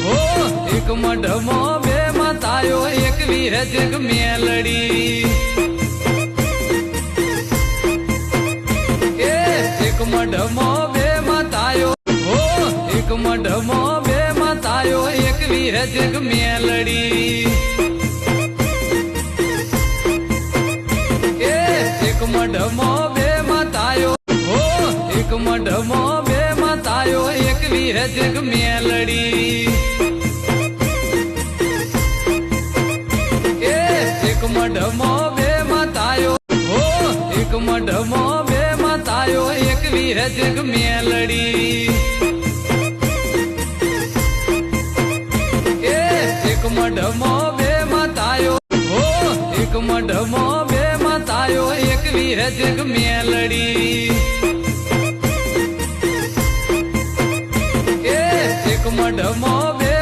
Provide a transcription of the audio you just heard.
ओ एक मढमो बे मतायो एक वीर जग मेलड़ी एक मढमो बे मतायो ओ एक मढमो बे मतायो एक वीर जग मेलड़ी एक मढमो बे मतायो ओ एक मढमो बे मतायो एक वीर जग मेलड़ी एक मढमो बे मतायो ओ एक मढमो बे मतायो एक वीर जग मेलड़ी एक मढमो बे मतायो ओ एक मढमो बे मतायो एक वीर जग मेलड़ी एक मढमो बे